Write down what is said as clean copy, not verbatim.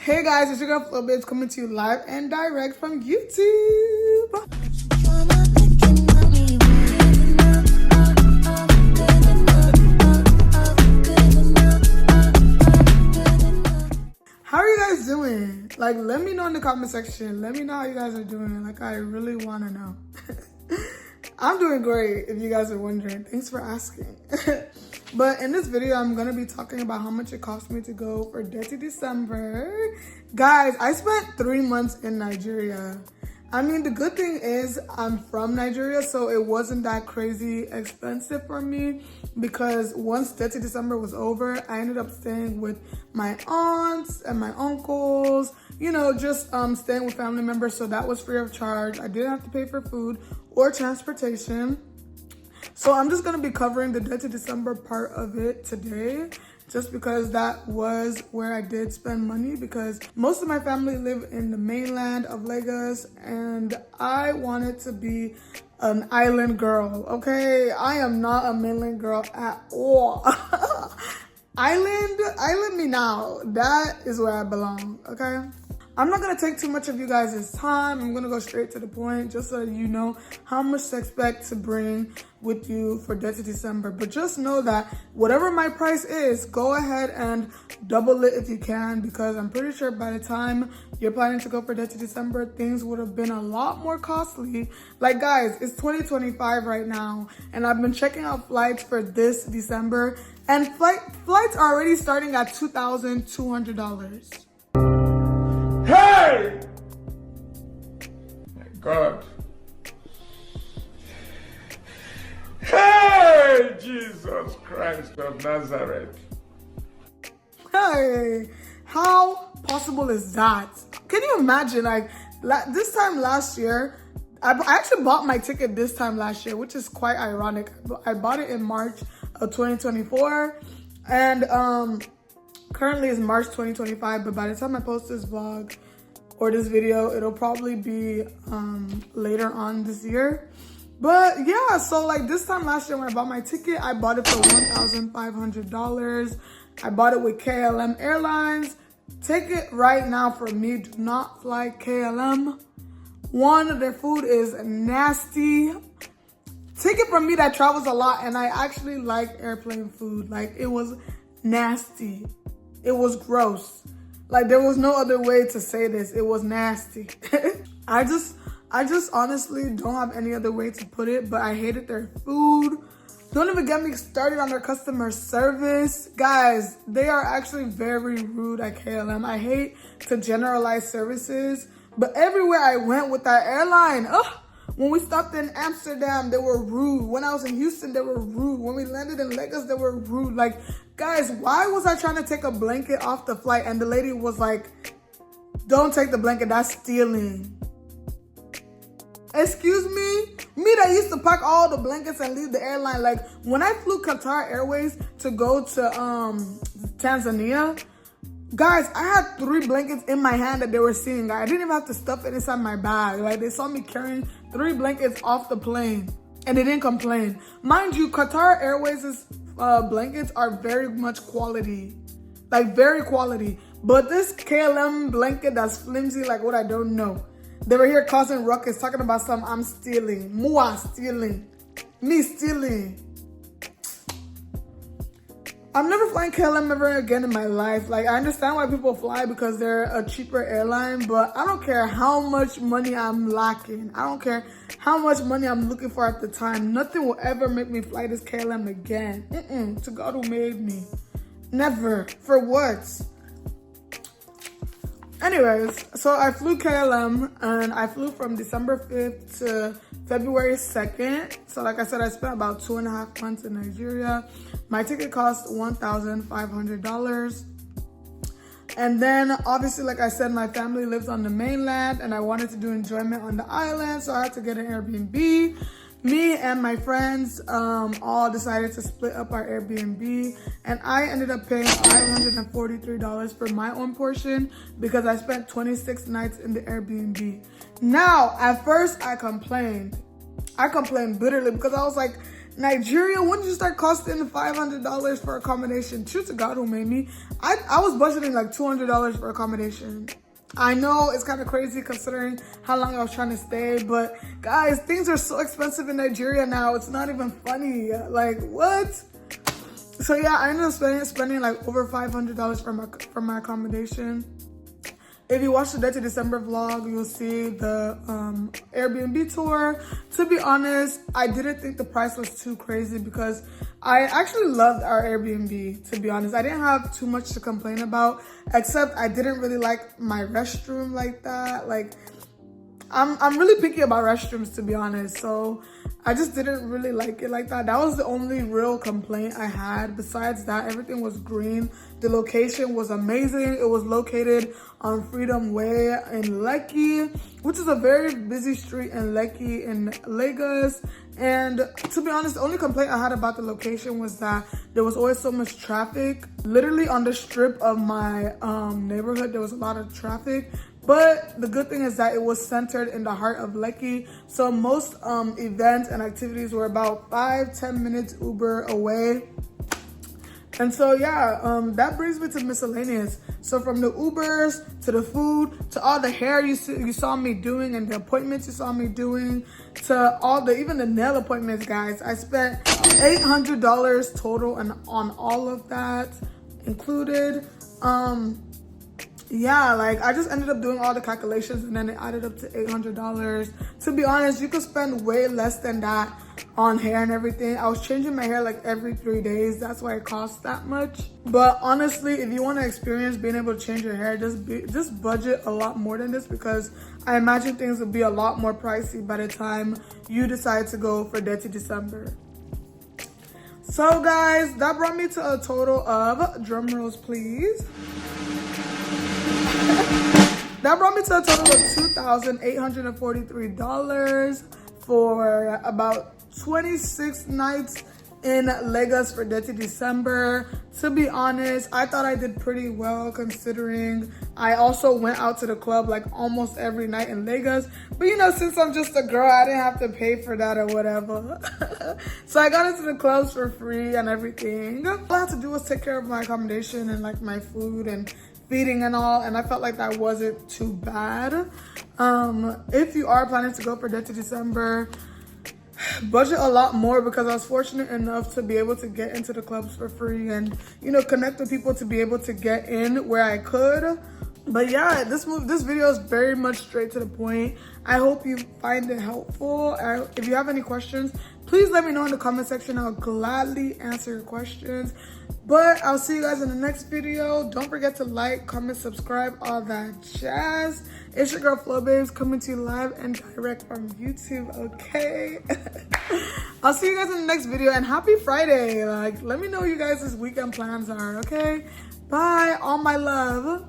Hey guys, it's your girl Flo Babes coming to you live and direct from YouTube. How are you guys doing? Like, let me know in the comment section. Let me know how you guys are doing. Like, I really want to know. I'm doing great, if you guys are wondering. Thanks for asking. But in this video, I'm going to be talking about how much it cost me to go for Detty December. Guys, I spent 3 months in Nigeria. I mean, the good thing is I'm from Nigeria, so it wasn't that crazy expensive for me because once Detty December was over, I ended up staying with my aunts and my uncles, you know, just staying with family members. So that was free of charge. I didn't have to pay for food or transportation. So I'm just going to be covering the Detty December part of it today, just because that was where I did spend money, because most of my family live in the mainland of Lagos and I wanted to be an island girl, okay? I am not a mainland girl at all. Island me now. That is where I belong, okay? I'm not going to take too much of you guys' time. I'm going to go straight to the point just so you know how much to expect to bring with you for Detty December. But just know that whatever my price is, go ahead and double it if you can, because I'm pretty sure by the time you're planning to go for Detty December, things would have been a lot more costly. Like, guys, it's 2025 right now, and I've been checking out flights for this December, and flights are already starting at $2,200. Hey! My God. Hey, Jesus Christ of Nazareth. Hey, how possible is that? Can you imagine, like, this time last year, I actually bought my ticket this time last year, which is quite ironic. I bought it in March of 2024, and currently it's March 2025, but by the time I post this vlog or this video, it'll probably be later on this year. But yeah, so like this time last year when I bought my ticket, I bought it for $1,500. I bought it with KLM Airlines. Take it right now from me, do not fly KLM. One, their food is nasty. Take it from me that travels a lot, and I actually like airplane food. Like, it was nasty. It was gross. Like, there was no other way to say this. It was nasty. I just honestly don't have any other way to put it, but I hated their food. Don't even get me started on their customer service. Guys, they are actually very rude at KLM. I hate to generalize services, but everywhere I went with that airline, when we stopped in Amsterdam, they were rude. When I was in Houston, they were rude. When we landed in Lagos, they were rude. Like, guys, why was I trying to take a blanket off the flight and the lady was like, don't take the blanket, that's stealing. Excuse me? Me that used to pack all the blankets and leave the airline. Like, when I flew Qatar Airways to go to Tanzania, guys, I had 3 blankets in my hand that they were seeing. I didn't even have to stuff it inside my bag. Like, they saw me carrying 3 blankets off the plane and they didn't complain. Mind you, Qatar Airways' blankets are very much quality. Like, very quality. But this KLM blanket that's flimsy, like what I don't know. They were here causing ruckus, talking about something I'm stealing. Moi stealing. Me stealing. I'm never flying KLM ever again in my life. Like, I understand why people fly because they're a cheaper airline, but I don't care how much money I'm lacking. I don't care how much money I'm looking for at the time. Nothing will ever make me fly this KLM again. To God who made me. Never. For what? Anyways, so I flew KLM and I flew from December 5th to February 2nd. So like I said, I spent about 2.5 months in Nigeria. My ticket cost $1,500. And then obviously, like I said, my family lives on the mainland and I wanted to do enjoyment on the island. So I had to get an Airbnb. Me and my friends all decided to split up our Airbnb, and I ended up paying $543 for my own portion because I spent 26 nights in the Airbnb. Now, at first I complained bitterly because I was like, Nigeria, when did you start costing $500 for accommodation? Truth to God who made me. I was budgeting like $200 for accommodation. I know it's kind of crazy considering how long I was trying to stay, but guys, things are so expensive in Nigeria now. It's not even funny. Like, what? So yeah, I ended up spending like over $500 for my accommodation. If you watch the Detty December vlog, you'll see the Airbnb tour. To be honest, I didn't think the price was too crazy because I actually loved our Airbnb, to be honest. I didn't have too much to complain about, except I didn't really like my restroom like that. Like, I'm really picky about restrooms, to be honest. So I just didn't really like it like that. That was the only real complaint I had. Besides that, everything was green. The location was amazing. It was located on Freedom Way in Lekki, which is a very busy street in Lekki in Lagos. And to be honest, the only complaint I had about the location was that there was always so much traffic. Literally on the strip of my neighborhood, there was a lot of traffic. But the good thing is that it was centered in the heart of Lekki. So most events and activities were about 5-10 minutes Uber away. And so yeah, that brings me to miscellaneous. So from the Ubers to the food to all the hair you saw me doing and the appointments you saw me doing to all even the nail appointments, guys. I spent $800 total and on all of that included. Yeah, like I just ended up doing all the calculations and then it added up to $800. To be honest, you could spend way less than that on hair and everything. I was changing my hair like every 3 days. That's why it costs that much. But honestly, if you want to experience being able to change your hair, just budget a lot more than this, because I imagine things will be a lot more pricey by the time you decide to go for Detty December. So guys, that brought me to a total of, drum rolls please. That brought me to a total of $2,843 for about 26 nights in Lagos for Detty December. To be honest, I thought I did pretty well considering I also went out to the club like almost every night in Lagos. But you know, since I'm just a girl, I didn't have to pay for that or whatever. So I got into the clubs for free and everything. All I had to do was take care of my accommodation and like my food and feeding and all, and I felt like that wasn't too bad. If you are planning to go for Detty December, budget a lot more, because I was fortunate enough to be able to get into the clubs for free and, you know, connect with people to be able to get in where I could. But yeah, this video is very much straight to the point. I hope you find it helpful. If you have any questions, please let me know in the comment section. I'll gladly answer your questions. But I'll see you guys in the next video. Don't forget to like, comment, subscribe, all that jazz. It's your girl Flo Babes coming to you live and direct from YouTube, okay? I'll see you guys in the next video, and happy Friday. Like, let me know what you guys' weekend plans are, okay? Bye, all my love.